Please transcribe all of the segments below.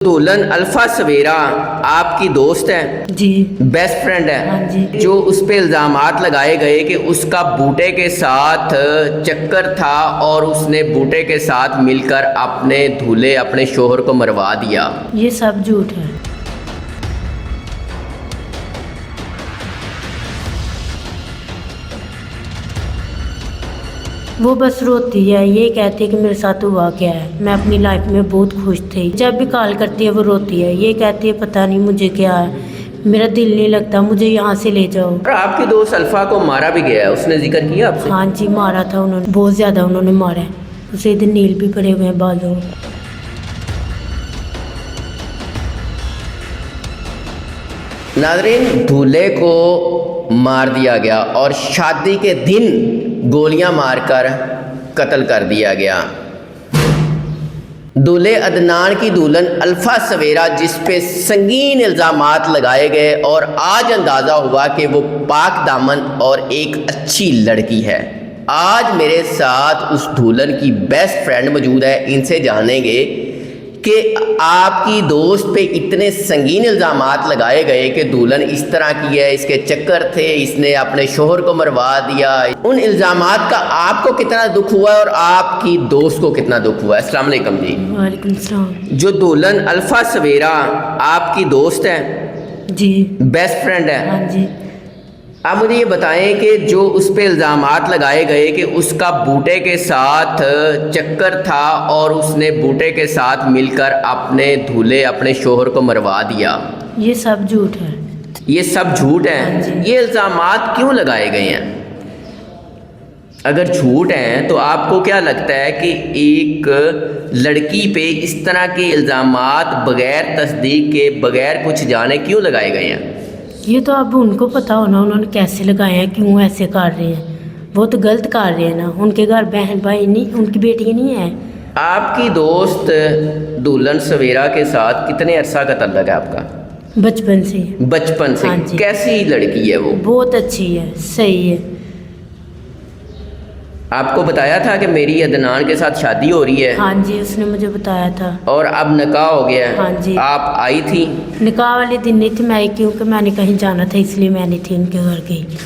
दुल्हन अल्फा सवेरा आपकी दोस्त है, जी बेस्ट फ्रेंड है। हाँ जी। जो उस पे इल्ज़ामात लगाए गए कि उसका बूटे के साथ चक्कर था और उसने बूटे के साथ मिलकर अपने दूल्हे अपने शोहर को मरवा दिया, ये सब झूठ है। वो बस रोती है, ये कहती है कि मेरे साथ हुआ क्या है, मैं अपनी लाइफ में बहुत खुश थी। जब भी कॉल करती है वो रोती है, ये कहती है पता नहीं मुझे क्या है, मेरा दिल नहीं लगता, मुझे यहाँ से ले जाओ। और आपकी दोस्त अल्फा को मारा भी गया है, उसने जिक्र किया आपसे? हाँ जी, मारा था उन्होंने, बहुत ज़्यादा उन्होंने मारा है। उसे इधर नील भी पड़े हुए हैं बालों। नाज़रीन, दूल्हे को मार दिया गया और शादी के दिन गोलियां मारकर कत्ल कर दिया गया। दूल्हे अदनान की दुल्हन अल्फा सवेरा जिस पे संगीन इल्ज़ामात लगाए गए और आज अंदाज़ा हुआ कि वो पाक दामन और एक अच्छी लड़की है। आज मेरे साथ उस दुल्हन की बेस्ट फ्रेंड मौजूद है, इनसे जानेंगे कि आपकी दोस्त पे इतने संगीन इल्ज़ामात लगाए गए कि दुल्हन इस तरह की है, इसके चक्कर थे, इसने अपने शोहर को मरवा दिया। उन इल्ज़ामात का आपको कितना दुख हुआ और आपकी दोस्त को कितना दुख हुआ? अस्सलाम वालेकुम जी। वालेकुम सलाम। जो दुल्हन अल्फा सवेरा आपकी दोस्त है, जी बेस्ट फ्रेंड है, हाँ जी। आप मुझे ये बताएं कि जो उस पे इल्ज़ामात लगाए गए कि उसका बूटे के साथ चक्कर था और उसने बूटे के साथ मिलकर अपने दूल्हे अपने शोहर को मरवा दिया, ये सब झूठ है। ये सब झूठ हाँ हैं। जी। ये इल्ज़ामात क्यों लगाए गए हैं? अगर झूठ हैं तो आपको क्या लगता है कि एक लड़की पे इस तरह के इल्ज़ामात बग़ैर तस्दीक के, बग़ैर कुछ जाने क्यों लगाए गए हैं? ये तो अब उनको पता होना उन्होंने कैसे लगाए हैं, क्यों ऐसे कर रहे हैं। वो तो गलत कर रहे हैं ना, उनके घर बहन भाई नहीं, उनकी बेटी नहीं है। आपकी दोस्त दुल्हन सवेरा के साथ कितने अरसा का तल्लक है आपका? बचपन से। बचपन से। हाँ जी। कैसी लड़की है वो? बहुत अच्छी है, सही है। आपको बताया था कि मेरी अदनान के साथ शादी हो रही है? हाँ जी, उसने मुझे बताया था। और अब निकाह हो गया है? हाँ जी। आप आई थी? निकाह वाले दिन नहीं थी मैं आई, क्योंकि मैंने कहीं जाना था इसलिए मैं नहीं थी, उनके घर गई।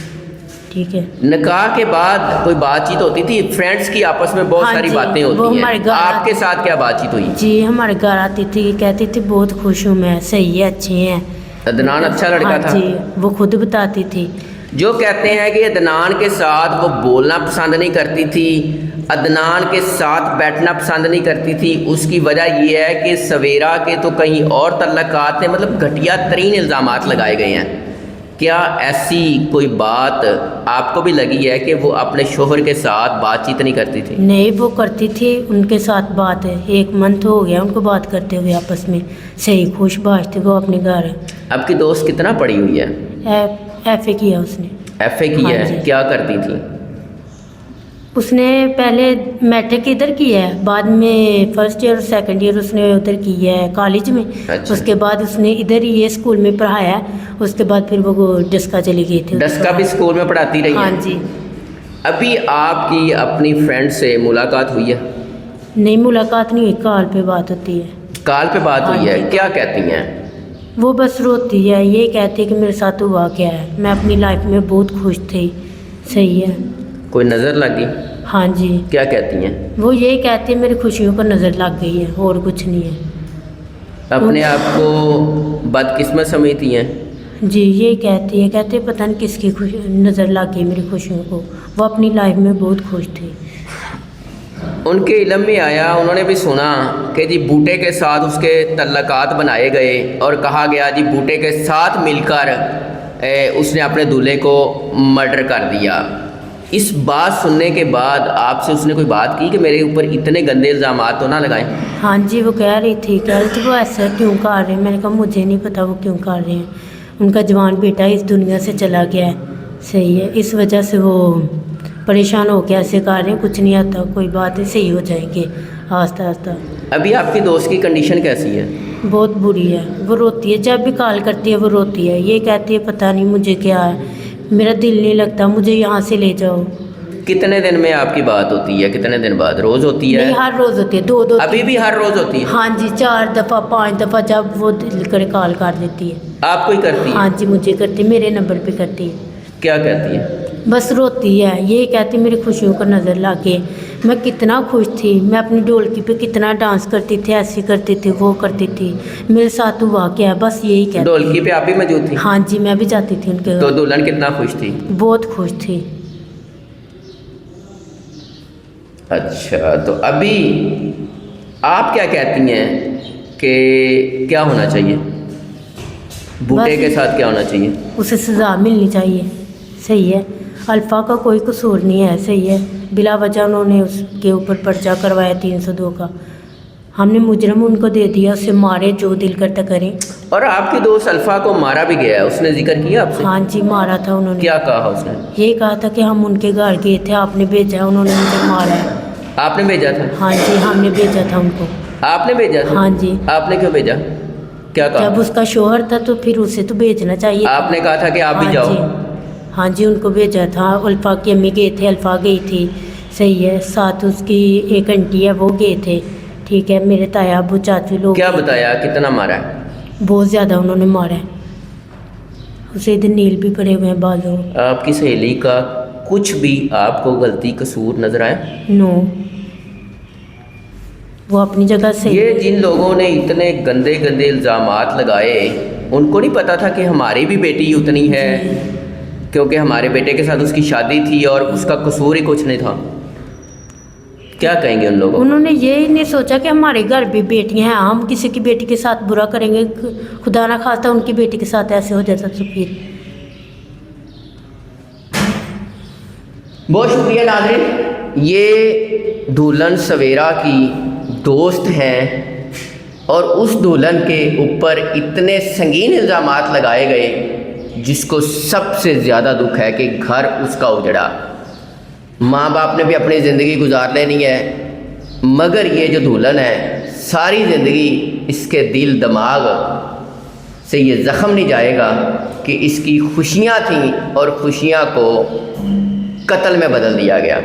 ठीक है। निकाह के बाद कोई बातचीत होती थी? फ्रेंड्स की आपस में बहुत हाँ सारी जी, बातें वो होती हमारे हैं, घर आपके साथ क्या बातचीत हुई? जी हमारे घर आती थी, कहती थी बहुत खुश हूँ मैं, सही है, अच्छी हैं। अदनान अच्छा लड़का हाँ था? जी, वो खुद बताती थी। जो कहते हैं कि अदनान के साथ वो बोलना पसंद नहीं करती थी, अदनान के साथ बैठना पसंद नहीं करती थी, उसकी वजह यह है कि सवेरा के तो कहीं और तल्लकात हैं, मतलब घटिया तरीन इल्ज़ामात लगाए गए हैं। क्या ऐसी कोई बात आपको भी लगी है कि वो अपने शोहर के साथ बातचीत नहीं करती थी? नहीं, वो करती थी, उनके साथ बात है, 1 मंथ हो गया उनको बात करते हुए आपस में, सही खुश बाश थे वो अपने घर। आपकी दोस्त कितना पढ़ी हुई है? FA किया उसने। FA की हाँ है। जी। क्या करती थी? उसने पहले मैट्रिक इधर की है, बाद में फर्स्ट ईयर और सेकंड ईयर उसने उधर की है कॉलेज में। अच्छा। उसके बाद उसने इधर ही ये स्कूल में पढ़ाया, उसके बाद फिर वो डस्का चली गई थी। डस्का भी स्कूल में पढ़ाती रही हाँ है? जी। अभी आपकी अपनी फ्रेंड से मुलाकात हुई है? नहीं, मुलाकात नहीं हुई, कॉल पे बात होती है। कॉल पे बात हाँ हुई है? जी। क्या कहती हैं? वो बस रोती है, ये कहती है कि मेरे साथ हुआ क्या है, मैं अपनी लाइफ में बहुत खुश थी। सही है। कोई नज़र लगी? हाँ जी। क्या कहती हैं? वो यही कहती है मेरी खुशियों को नज़र लग गई है, और कुछ नहीं है। अपने आप को बदकिस्मत समझती हैं? जी यही कहती है, कहती है पता नहीं किसकी खुशी नज़र लग गई मेरी खुशियों को, वो अपनी लाइफ में बहुत खुश थी। उनके इल्म में आया, उन्होंने भी सुना कि जी बूटे के साथ उसके तल्लकात बनाए गए और कहा गया जी बूटे के साथ मिलकर उसने अपने दूल्हे को मर्डर कर दिया। इस बात सुनने के बाद आपसे उसने कोई बात की कि मेरे ऊपर इतने गंदे इल्ज़ामात तो ना लगाएं? हाँ जी, वो कह रही थी वो ऐसा क्यों कर रहे हैं। मैंने कहा मुझे नहीं पता वो क्यों कर रहे हैं, उनका जवान बेटा इस दुनिया से चला गया है। सही है, इस वजह से वो परेशान हो के ऐसे कर रहे हैं, कुछ नहीं आता, कोई बात नहीं, सही हो जाएंगे आस्ता आस्ता। अभी आपकी दोस्त की कंडीशन कैसी है? बहुत बुरी है, वो रोती है, जब भी कॉल करती है वो रोती है, ये कहती है पता नहीं मुझे क्या है, मेरा दिल नहीं लगता, मुझे यहाँ से ले जाओ। کتنے دن میں آپ کی بات ہوتی ہے؟ کتنے دن بعد؟ روز ہوتی ہے؟ نہیں، ہر روز ہوتی ہے، دو ابھی بھی ہر روز ہوتی ہے؟ ہاں جی، 4 دفعہ 5 دفعہ جب وہ دل کرے کال کر دیتی ہے۔ آپ کو ہی کرتی ہے؟ ہاں جی، مجھے کرتی، میرے نمبر پہ کرتی ہے۔ کیا کہتی ہے؟ بس روتی ہے، یہی کہتی میری خوشیوں کو نظر لا کے۔ میں کتنا خوش تھی، میں اپنی ڈھولکی پہ کتنا ڈانس کرتی تھی، ایسی کرتی تھی، وہ کرتی تھی، میرے ساتھ ہوا کیا، بس یہی کہتی۔ ڈھولکی پہ آپ بھی موجود تھی؟ ہاں جی، میں بھی جاتی تھی ان کے تو گھر۔ دلہن کتنا خوش تھی؟ بہت خوش تھی۔ اچھا، تو ابھی آپ کیا کہتی ہیں کہ کیا ہونا چاہیے؟ بوٹے بس کے ساتھ کیا ہونا چاہیے؟ اسے سزا ملنی چاہیے، صحیح ہے۔ الفا کا کوئی قصور نہیں ہے، صحیح ہے، بلا وجہ انہوں نے اس کے اوپر پرچہ کروایا 302 کا۔ ہم نے مجرم ان کو دے دیا، اسے مارے، جو دل کرتا کریں۔ اور آپ کی دوست الفا کو مارا بھی گیا ہے، اس نے ذکر کیا آپ سے؟ ہاں جی، مارا تھا انہوں نے۔ کیا کہا اس نے؟ یہ کہا تھا کہ ہم ان کے گھر گئے تھے، آپ نے بھیجا ہے، انہوں نے مجھے مارا ہے۔ آپ نے بھیجا تھا؟ ہاں جی، ہم نے بھیجا تھا ان کو۔ آپ نے بھیجا تھا؟ ہاں جی۔ آپ نے کیوں بھیجا؟ کیا کہا؟ جب اس کا شوہر تھا تو پھر اسے تو بھیجنا چاہیے۔ آپ نے کہا تھا کہ آپ بھی ہاں جاؤ؟ جی، ہاں جی، ان کو بھیجا تھا۔ الفا کی امی گئے تھے، الفا گئی تھی، صحیح ہے، ساتھ اس کی ایک انٹی ہے، وہ گئے تھے، ٹھیک ہے، میرے تایا ابو چاچو لوگ کیا گئے تھے۔ بتایا کتنا مارا ہے؟ بہت زیادہ انہوں نے مارا ہے، اسے ادھر نیل بھی پڑے ہوئے ہیں بازوں۔ آپ کی سہیلی کا کچھ بھی آپ کو غلطی قصور نظر آیا؟ نو، وہ اپنی جگہ سے۔ یہ جن لوگوں نے اتنے گندے گندے الزامات لگائے، ان کو نہیں پتا تھا کہ ہماری بھی بیٹی اتنی ہے، کیونکہ ہمارے بیٹے کے ساتھ اس کی شادی تھی اور اس کا قصور ہی کچھ نہیں تھا؟ کیا کہیں گے ان لوگوں؟ انہوں نے یہی نہیں سوچا کہ ہمارے گھر بھی بیٹیاں ہیں، ہم کسی کی بیٹی کے ساتھ برا کریں گے، خدا نہ خواستہ ان کی بیٹی کے ساتھ ایسے ہو جاتا تو پھر۔ بہت شکریہ ناظرین، یہ دلہن سویرا کی دوست ہیں اور اس دلہن کے اوپر اتنے سنگین الزامات لگائے گئے جس کو سب سے زیادہ دکھ ہے کہ گھر اس کا اجڑا، ماں باپ نے بھی اپنی زندگی گزار لینی ہے، مگر یہ جو دلہن ہے ساری زندگی اس کے دل دماغ سے یہ زخم نہیں جائے گا کہ اس کی خوشیاں تھیں اور خوشیاں کو قتل میں بدل دیا گیا۔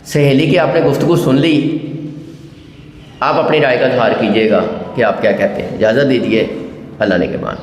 سہیلی کی آپ نے گفتگو سن لی، آپ اپنی رائے کا اظہار کیجیے گا کہ آپ کیا کہتے ہیں۔ اجازت دیجیے، اللہ نگہبان۔